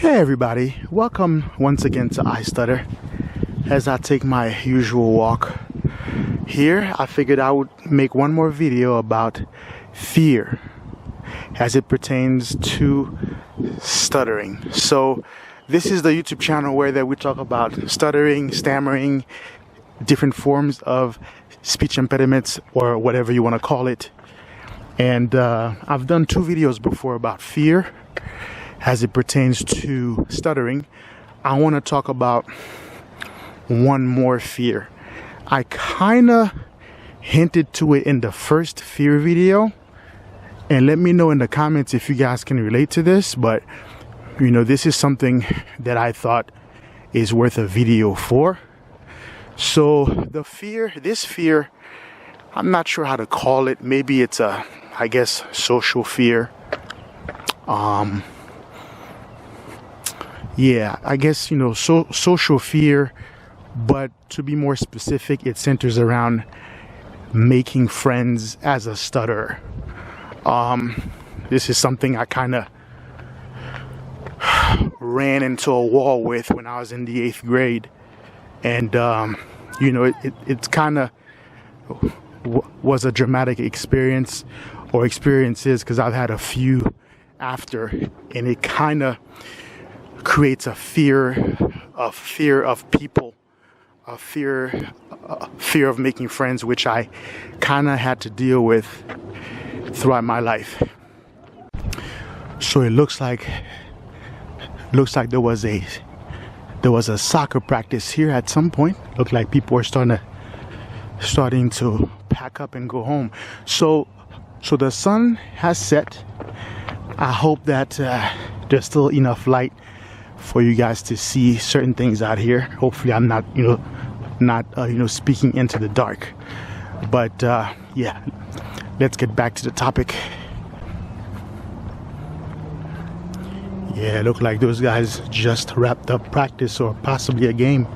Hey everybody, welcome once again to I Stutter. As I take my usual walk here, I figured I would make one more video about fear as it pertains to stuttering. So this is the YouTube channel where we talk about stuttering, stammering, different forms of speech impediments or whatever you want to call it. And I've done two videos before about fear as it pertains to stuttering. I want to talk about one more fear. I kind of hinted to it in the first fear video, and let me know in the comments if you guys can relate to this. But you know, this is something that I thought is worth a video for. So this fear, I'm not sure how to call it. Maybe it's I guess social fear. Yeah, I guess, you know, social fear, but to be more specific, it centers around making friends as a stutterer. This is something I kind of ran into a wall with when I was in the 8th grade. And, you know, it kind of was a dramatic experience or experiences, because I've had a few after, and it kind of creates a fear of people, a fear of making friends, which I kind of had to deal with throughout my life. So it looks like there was a soccer practice here at some point. Looked like people were starting to pack up and go home. So the sun has set. I hope that there's still enough light for you guys to see certain things out here. Hopefully I'm not speaking into the dark. But yeah, let's get back to the topic. Yeah, it looked like those guys just wrapped up practice or possibly a game.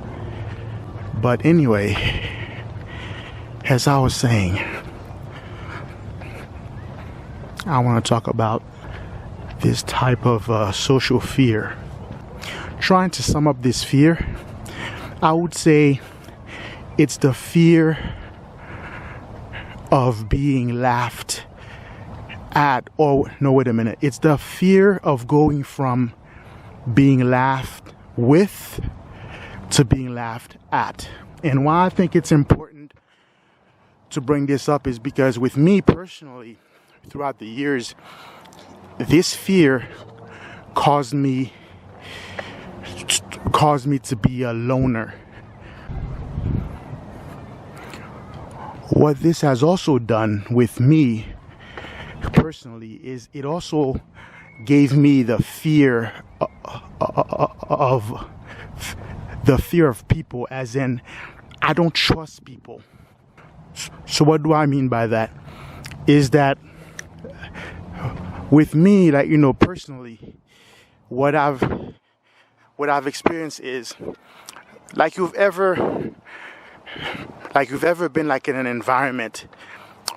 But anyway, as I was saying, I want to talk about this type of social fear. Trying to sum up this fear, I would say it's the fear of being laughed at. Or no, wait a minute. It's the fear of going from being laughed with to being laughed at. And why I think it's important to bring this up is because with me personally, throughout the years, this fear caused me to be a loner. What this has also done with me personally is it also gave me the fear of people, as in I don't trust people. So what do I mean by that? Is that with me, like, you know, personally, what I've experienced is like you've ever been like in an environment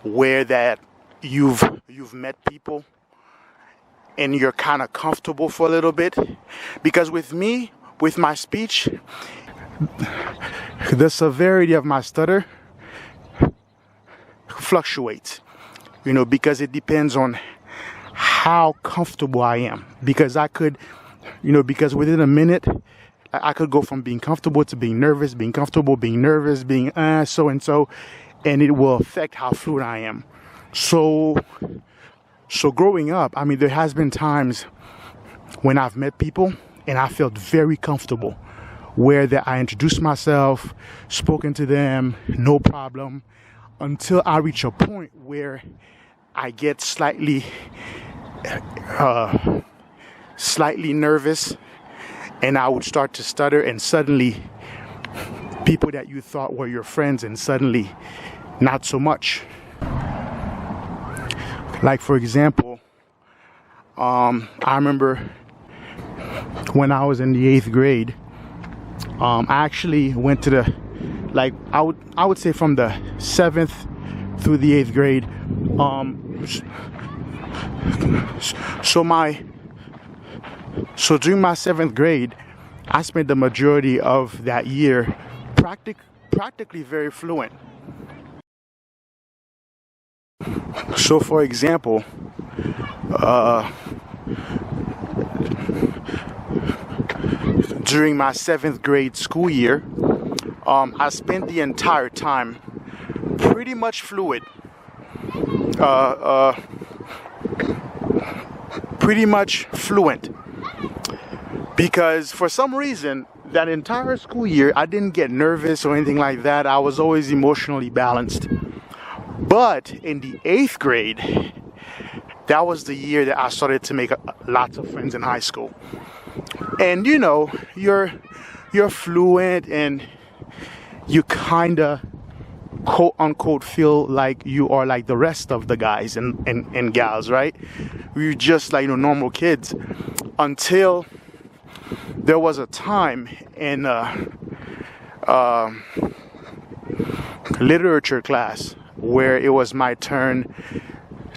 where that you've met people and you're kind of comfortable for a little bit. Because with me, with my speech, the severity of my stutter fluctuates, you know, because it depends on how comfortable I am. Because I could, you know, because within a minute, I could go from being comfortable to being nervous, being comfortable, being nervous, being so and so, and it will affect how fluent I am. So growing up, I mean, there has been times when I've met people and I felt very comfortable, where that I introduced myself, spoken to them, no problem, until I reach a point where I get slightly nervous, and I would start to stutter, and suddenly people that you thought were your friends, and suddenly not so much. Like, for example, I remember when I was in the 8th grade, I actually went to the, like, I would say from the 7th through the 8th grade, so So during my 7th grade, I spent the majority of that year practically very fluent. So for example, during my 7th grade school year, I spent the entire time pretty much fluent. Pretty much fluent. Because for some reason, that entire school year, I didn't get nervous or anything like that. I was always emotionally balanced. But in the 8th grade, that was the year that I started to make lots of friends in high school. And you know, you're fluent and you kind of quote unquote feel like you are like the rest of the guys and gals, right? We're just like, you know, normal kids, until there was a time in literature class where it was my turn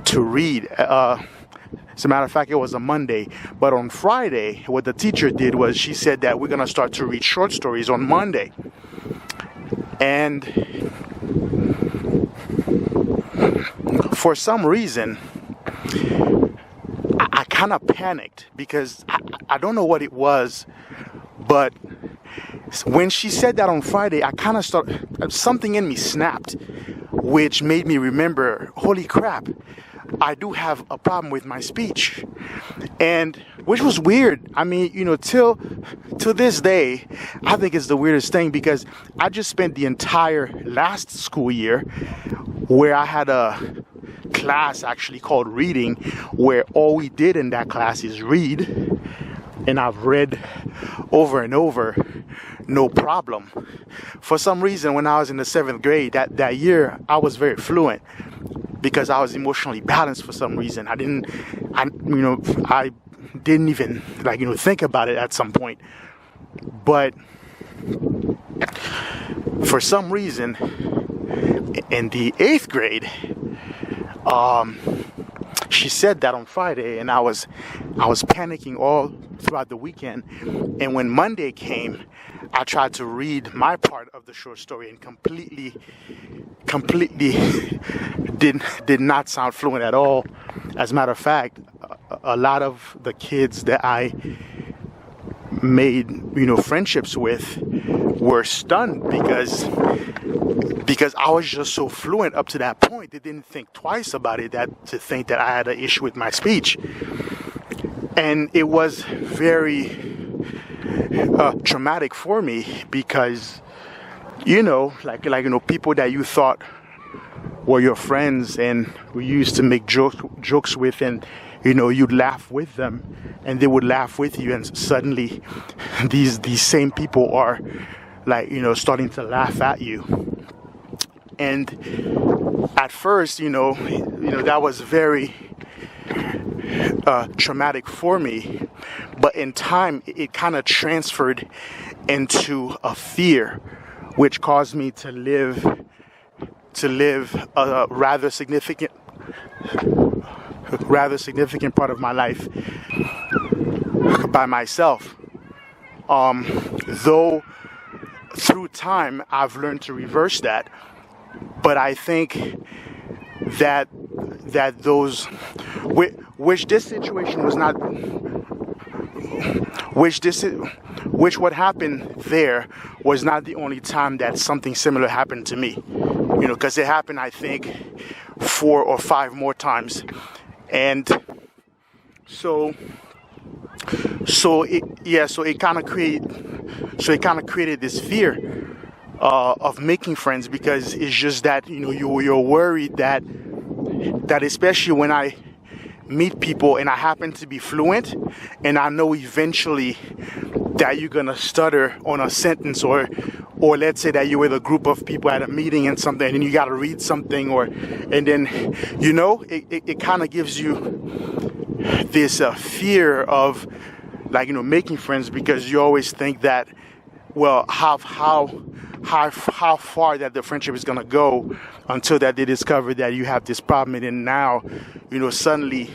to read. As a matter of fact, it was a Monday. But on Friday, what the teacher did was she said that we're going to start to read short stories on Monday. And for some reason, I kind of panicked because I don't know what it was. But when she said that on Friday, I kind of started, something in me snapped, which made me remember, holy crap, I do have a problem with my speech. And which was weird. I mean, you know, till this day, I think it's the weirdest thing, because I just spent the entire last school year where I had a class actually called reading, where all we did in that class is read. And I've read over and over, no problem. For some reason, when I was in the 7th grade, that year, I was very fluent because I was emotionally balanced for some reason. I didn't even think about it at some point. But for some reason, in the 8th grade, she said that on Friday, and I was panicking all throughout the weekend. And when Monday came, I tried to read my part of the short story and completely did not sound fluent at all. As a matter of fact, a lot of the kids that I made, friendships with were stunned because I was just so fluent up to that point. They didn't think twice about it, to think that I had an issue with my speech. And it was very traumatic for me because, people that you thought were your friends and we used to make jokes with, and you'd laugh with them and they would laugh with you, and suddenly these same people are starting to laugh at you. And at first, that was very traumatic for me, but in time it kind of transferred into a fear, which caused me to live a rather significant part of my life by myself. Though through time I've learned to reverse that, but I think that those which this situation was not, which what happened there was not the only time that something similar happened to me, because it happened, I think, 4 or 5 more times. And so it kind of created this fear of making friends, because it's just that you're worried that especially when I meet people and I happen to be fluent, and I know eventually that you're gonna stutter on a sentence, or let's say that you're with a group of people at a meeting and something, and you gotta read something, and then it kind of gives you this fear of making friends, because you always think that well, how far that the friendship is gonna go until that they discover that you have this problem, and then now, suddenly,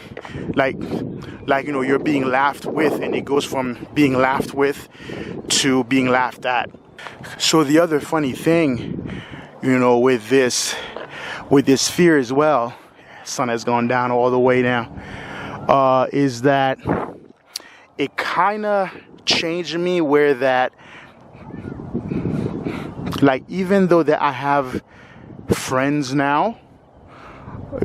like you're being laughed with, and it goes from being laughed with to being laughed at. So the other funny thing, with this fear as well, sun has gone down all the way now, is that it kind of changed me, where that, like, even though that I have friends now,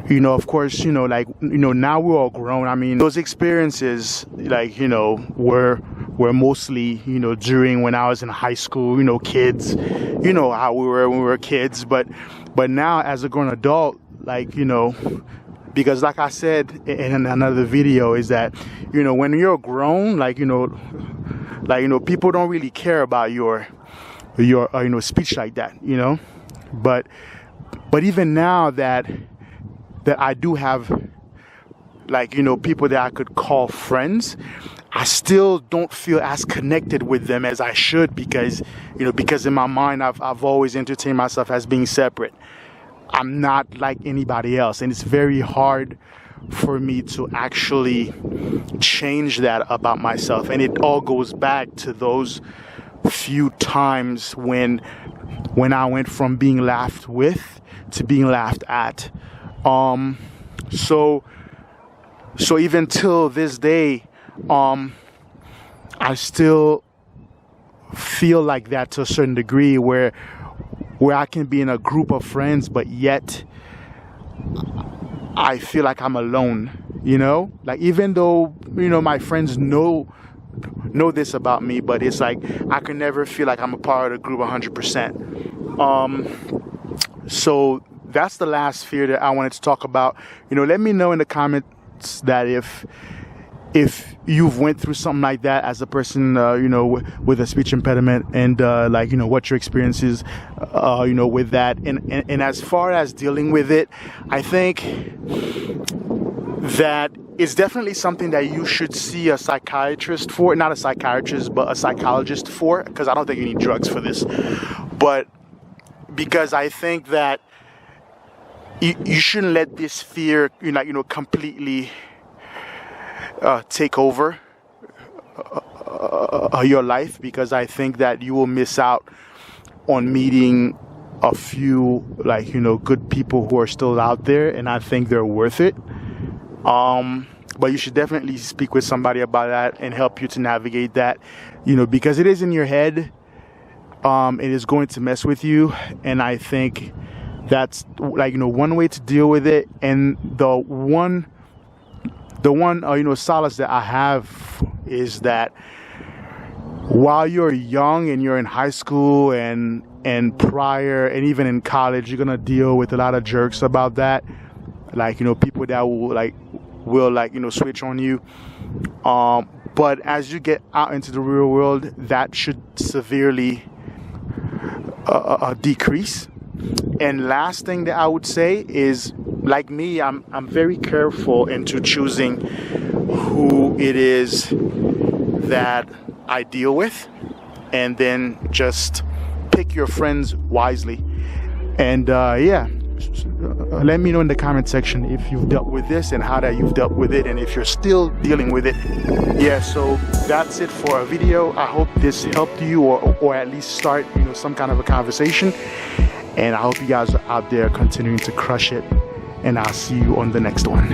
of course, now we're all grown. I mean, those experiences, were mostly, during when I was in high school, kids, how we were when we were kids. But now as a grown adult, because like I said in another video, is that, when you're grown, people don't really care about your speech like that, but even now that I do have, people that I could call friends, I still don't feel as connected with them as I should, because in my mind I've always entertained myself as being separate. I'm not like anybody else, and it's very hard for me to actually change that about myself. And it all goes back to those few times when I went from being laughed with to being laughed at. So even till this day, I still feel like that to a certain degree, where I can be in a group of friends, but yet I feel like I'm alone, even though, my friends know this about me, but it's like I can never feel like I'm a part of the group 100%. So that's the last fear that I wanted to talk about. Let me know in the comments that if you've went through something like that as a person, with a speech impediment, and what your experience is, with that. And as far as dealing with it, I think that it's definitely something that you should see a psychiatrist for, not a psychiatrist, but a psychologist for, because I don't think you need drugs for this. But because I think that you shouldn't let this fear, completely take over your life, because I think that you will miss out on meeting a few good people who are still out there, and I think they're worth it. But you should definitely speak with somebody about that and help you to navigate that, because it is in your head. It is going to mess with you, and I think that's one way to deal with it. And the one solace that I have is that while you're young and you're in high school and prior and even in college, you're gonna deal with a lot of jerks about that, people that will switch on you. But as you get out into the real world, that should severely decrease. And last thing that I would say is, like me, I'm very careful into choosing who it is that I deal with, and then just pick your friends wisely. And let me know in the comment section if you've dealt with this and how that you've dealt with it, and if you're still dealing with it. So that's it for a video. I hope this helped you, or at least start some kind of a conversation. And I hope you guys are out there continuing to crush it, and I'll see you on the next one.